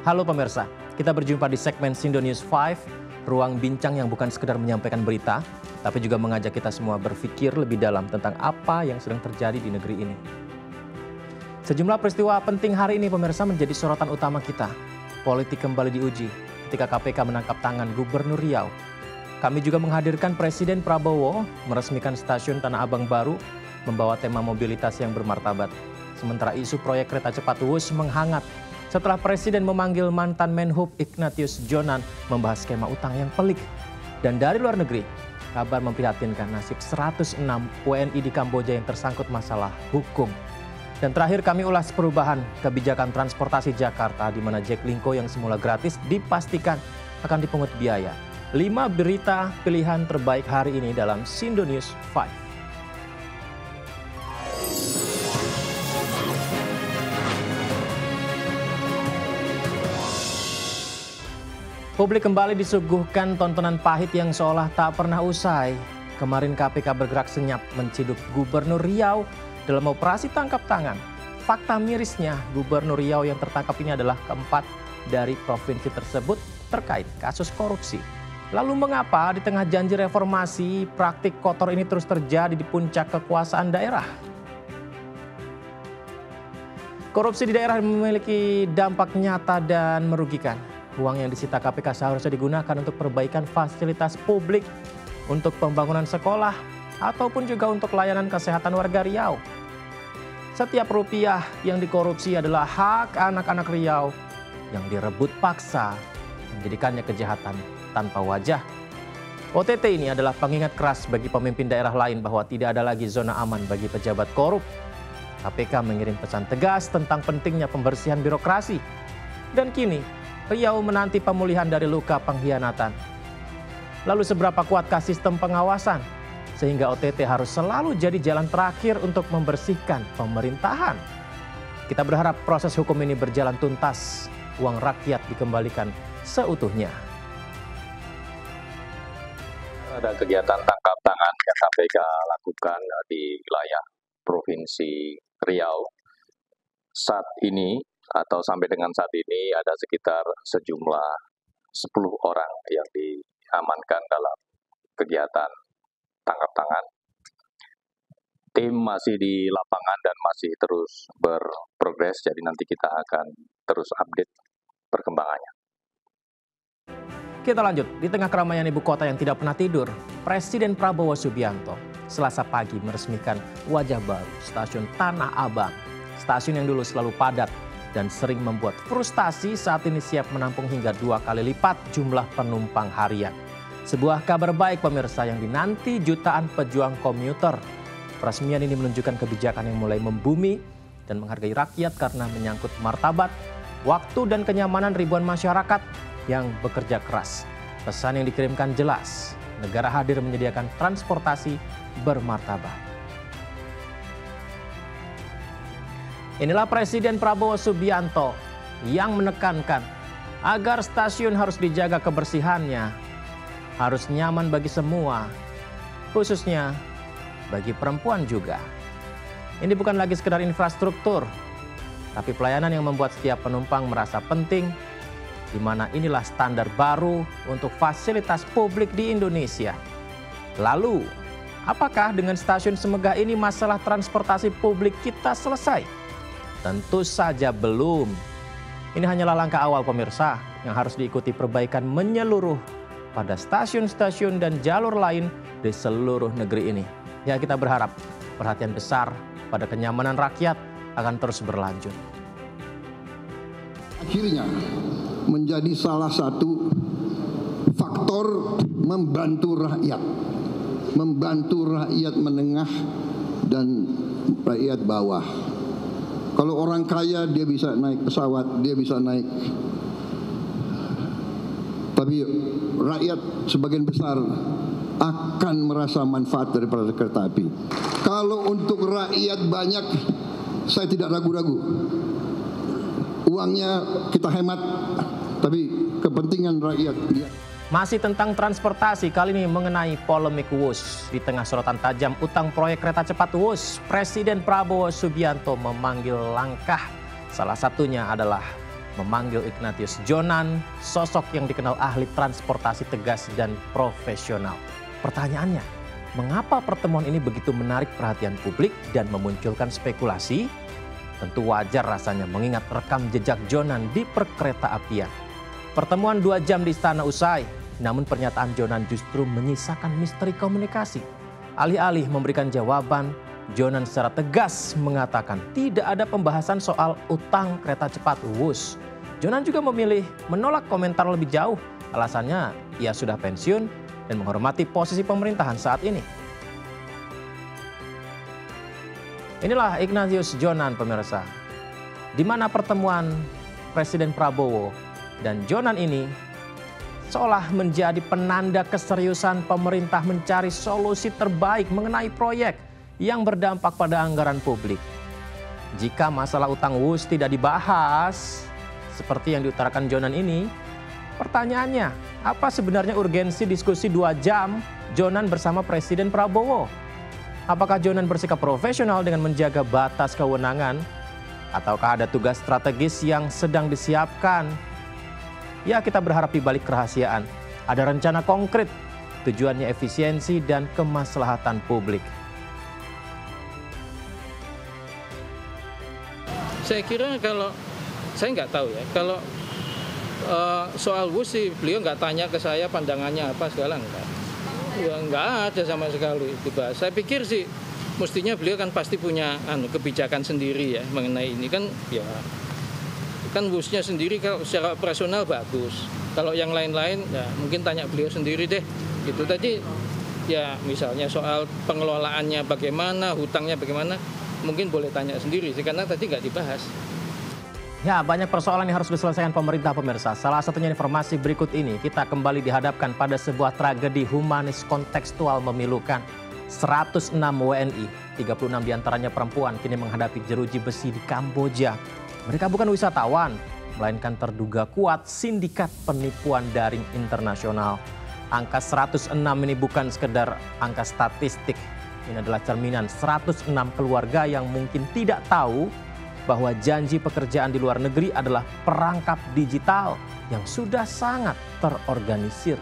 Halo pemirsa, kita berjumpa di segmen Sindo News 5, ruang bincang yang bukan sekedar menyampaikan berita, tapi juga mengajak kita semua berpikir lebih dalam tentang apa yang sedang terjadi di negeri ini. Sejumlah peristiwa penting hari ini pemirsa menjadi sorotan utama kita. Politik kembali diuji ketika KPK menangkap tangan Gubernur Riau. Kami juga menghadirkan Presiden Prabowo meresmikan stasiun Tanah Abang baru membawa tema mobilitas yang bermartabat. Sementara isu proyek kereta cepat Wus menghangat setelah Presiden memanggil mantan Menhub Ignatius Jonan membahas skema utang yang pelik. Dan dari luar negeri, kabar memprihatinkan nasib 106 WNI di Kamboja yang tersangkut masalah hukum. Dan terakhir kami ulas perubahan kebijakan transportasi Jakarta di mana Jaklingko yang semula gratis dipastikan akan dipungut biaya. 5 berita pilihan terbaik hari ini dalam Sindo News 5. Publik kembali disuguhkan tontonan pahit yang seolah tak pernah usai. Kemarin KPK bergerak senyap menciduk Gubernur Riau dalam operasi tangkap tangan. Fakta mirisnya, Gubernur Riau yang tertangkap ini adalah keempat dari provinsi tersebut terkait kasus korupsi. Lalu mengapa di tengah janji reformasi, praktik kotor ini terus terjadi di puncak kekuasaan daerah? Korupsi di daerah memiliki dampak nyata dan merugikan. Uang yang disita KPK seharusnya digunakan untuk perbaikan fasilitas publik, untuk pembangunan sekolah, ataupun juga untuk layanan kesehatan warga Riau. Setiap rupiah yang dikorupsi adalah hak anak-anak Riau yang direbut paksa, menjadikannya kejahatan tanpa wajah. OTT ini adalah pengingat keras bagi pemimpin daerah lain bahwa tidak ada lagi zona aman bagi pejabat korup. KPK mengirim pesan tegas tentang pentingnya pembersihan birokrasi. Dan kini, Riau menanti pemulihan dari luka pengkhianatan. Lalu seberapa kuatkah sistem pengawasan sehingga OTT harus selalu jadi jalan terakhir untuk membersihkan pemerintahan? Kita berharap proses hukum ini berjalan tuntas, uang rakyat dikembalikan seutuhnya. Ada kegiatan tangkap tangan yang KPK lakukan di wilayah Provinsi Riau. Saat ini atau sampai dengan saat ini ada sekitar sejumlah 10 orang yang diamankan dalam kegiatan tangkap tangan. Tim masih di lapangan dan masih terus berprogres, jadi nanti kita akan terus update perkembangannya. Kita lanjut, di tengah keramaian ibu kota yang tidak pernah tidur, Presiden Prabowo Subianto Selasa pagi meresmikan wajah baru stasiun Tanah Abang. Stasiun yang dulu selalu padat dan sering membuat frustasi saat ini siap menampung hingga 2 kali lipat jumlah penumpang harian. Sebuah kabar baik pemirsa yang dinanti jutaan pejuang komuter. Peresmian ini menunjukkan kebijakan yang mulai membumi dan menghargai rakyat karena menyangkut martabat, waktu dan kenyamanan ribuan masyarakat yang bekerja keras. Pesan yang dikirimkan jelas, negara hadir menyediakan transportasi bermartabat. Inilah Presiden Prabowo Subianto yang menekankan agar stasiun harus dijaga kebersihannya, harus nyaman bagi semua, khususnya bagi perempuan juga. Ini bukan lagi sekedar infrastruktur, tapi pelayanan yang membuat setiap penumpang merasa penting, di mana inilah standar baru untuk fasilitas publik di Indonesia. Lalu, apakah dengan stasiun semegah ini masalah transportasi publik kita selesai? Tentu saja belum. Ini hanyalah langkah awal pemirsa yang harus diikuti perbaikan menyeluruh pada stasiun-stasiun dan jalur lain di seluruh negeri ini. Ya, kita berharap perhatian besar pada kenyamanan rakyat akan terus berlanjut. Akhirnya menjadi salah satu faktor membantu rakyat menengah dan rakyat bawah. Kalau orang kaya dia bisa naik pesawat, dia bisa naik. Tapi rakyat sebagian besar akan merasa manfaat daripada kereta api. Kalau untuk rakyat banyak, saya tidak ragu-ragu. Uangnya kita hemat, tapi kepentingan rakyat. Masih tentang transportasi, kali ini mengenai polemik Wus. Di tengah sorotan tajam utang proyek kereta cepat Wus, Presiden Prabowo Subianto memanggil langkah. Salah satunya adalah memanggil Ignatius Jonan, sosok yang dikenal ahli transportasi tegas dan profesional. Pertanyaannya, mengapa pertemuan ini begitu menarik perhatian publik dan memunculkan spekulasi? Tentu wajar rasanya mengingat rekam jejak Jonan di perkeretaapian. Pertemuan 2 jam di istana usai, namun pernyataan Jonan justru menyisakan misteri komunikasi. Alih-alih memberikan jawaban, Jonan secara tegas mengatakan tidak ada pembahasan soal utang kereta cepat Wus. Jonan juga memilih menolak komentar lebih jauh. Alasannya ia sudah pensiun dan menghormati posisi pemerintahan saat ini. Inilah Ignatius Jonan, pemirsa. Di mana pertemuan Presiden Prabowo dan Jonan ini seolah menjadi penanda keseriusan pemerintah mencari solusi terbaik mengenai proyek yang berdampak pada anggaran publik. Jika masalah utang Wus tidak dibahas, seperti yang diutarakan Jonan ini, pertanyaannya, apa sebenarnya urgensi diskusi 2 jam Jonan bersama Presiden Prabowo? Apakah Jonan bersikap profesional dengan menjaga batas kewenangan? Ataukah ada tugas strategis yang sedang disiapkan? Ya, kita berharap di balik kerahasiaan ada rencana konkret, tujuannya efisiensi dan kemaslahatan publik. Saya kira kalau, saya nggak tahu ya, kalau soal Wus sih beliau nggak tanya ke saya pandangannya apa segala enggak. Ya nggak ada sama sekali dibahas. Saya pikir sih mestinya beliau kan pasti punya kebijakan sendiri ya mengenai ini kan ya. Kan Wusnya sendiri kalau secara operasional bagus. Kalau yang lain-lain ya mungkin tanya beliau sendiri deh. Gitu tadi ya misalnya soal pengelolaannya bagaimana, hutangnya bagaimana, mungkin boleh tanya sendiri sih karena tadi nggak dibahas. Ya, banyak persoalan yang harus diselesaikan pemerintah, pemirsa. Salah satunya informasi berikut ini. Kita kembali dihadapkan pada sebuah tragedi humanis kontekstual memilukan. 106 WNI, 36 diantaranya perempuan, kini menghadapi jeruji besi di Kamboja. Mereka bukan wisatawan, melainkan terduga kuat sindikat penipuan daring internasional. Angka 106 ini bukan sekedar angka statistik. Ini adalah cerminan 106 keluarga yang mungkin tidak tahu bahwa janji pekerjaan di luar negeri adalah perangkap digital yang sudah sangat terorganisir.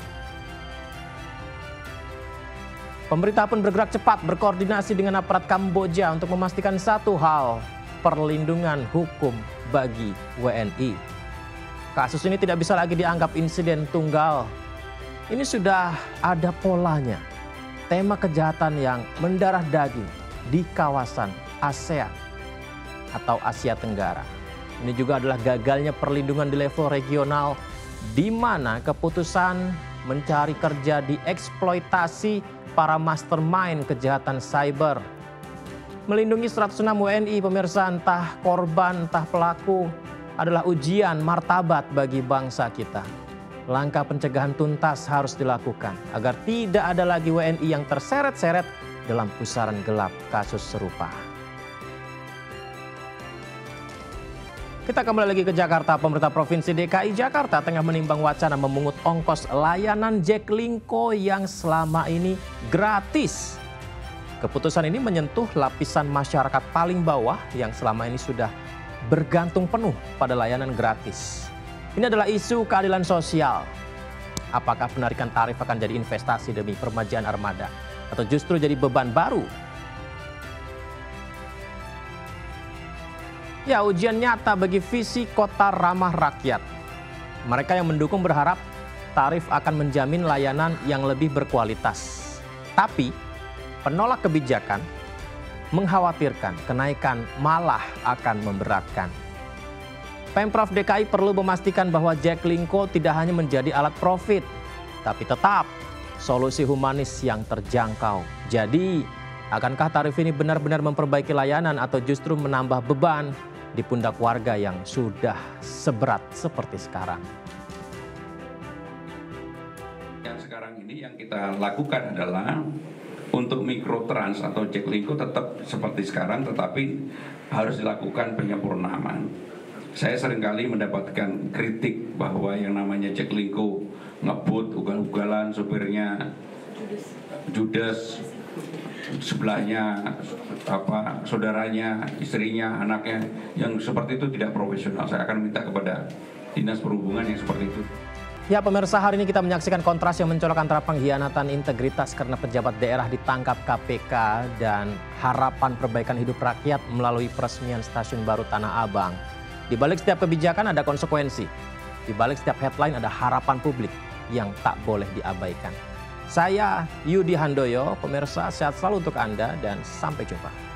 Pemerintah pun bergerak cepat berkoordinasi dengan aparat Kamboja untuk memastikan satu hal, perlindungan hukum bagi WNI. Kasus ini tidak bisa lagi dianggap insiden tunggal. Ini sudah ada polanya. Tema kejahatan yang mendarah daging di kawasan ASEAN atau Asia Tenggara. Ini juga adalah gagalnya perlindungan di level regional, di mana keputusan mencari kerja dieksploitasi para mastermind kejahatan cyber. Melindungi 106 WNI, pemirsa, entah korban, entah pelaku, adalah ujian martabat bagi bangsa kita. Langkah pencegahan tuntas harus dilakukan agar tidak ada lagi WNI yang terseret-seret dalam pusaran gelap kasus serupa. Kita kembali lagi ke Jakarta. Pemerintah Provinsi DKI Jakarta tengah menimbang wacana memungut ongkos layanan Jaklingko yang selama ini gratis. Keputusan ini menyentuh lapisan masyarakat paling bawah yang selama ini sudah bergantung penuh pada layanan gratis. Ini adalah isu keadilan sosial. Apakah penarikan tarif akan jadi investasi demi permajaan armada atau justru jadi beban baru? Ya, ujian nyata bagi visi kota ramah rakyat. Mereka yang mendukung berharap tarif akan menjamin layanan yang lebih berkualitas. Tapi penolak kebijakan mengkhawatirkan kenaikan malah akan memberatkan. Pemprov DKI perlu memastikan bahwa Jaklingko tidak hanya menjadi alat profit, tapi tetap solusi humanis yang terjangkau. Jadi, akankah tarif ini benar-benar memperbaiki layanan atau justru menambah beban di pundak warga yang sudah seberat seperti sekarang? Yang sekarang ini yang kita lakukan adalah untuk Mikrotrans atau Jaklingko tetap seperti sekarang, tetapi harus dilakukan penyempurnaan. Saya seringkali mendapatkan kritik bahwa yang namanya Jaklingko ngebut, ugal-ugalan, supirnya judes. sebelahnya, saudaranya, istrinya, anaknya yang seperti itu tidak profesional. Saya akan minta kepada Dinas Perhubungan yang seperti itu. Ya pemirsa, hari ini kita menyaksikan kontras yang mencolok antara pengkhianatan integritas karena pejabat daerah ditangkap KPK dan harapan perbaikan hidup rakyat melalui peresmian stasiun baru Tanah Abang. Di balik setiap kebijakan ada konsekuensi. Di balik setiap headline ada harapan publik yang tak boleh diabaikan. Saya Yudi Handoyo, pemirsa, sehat selalu untuk Anda dan sampai jumpa.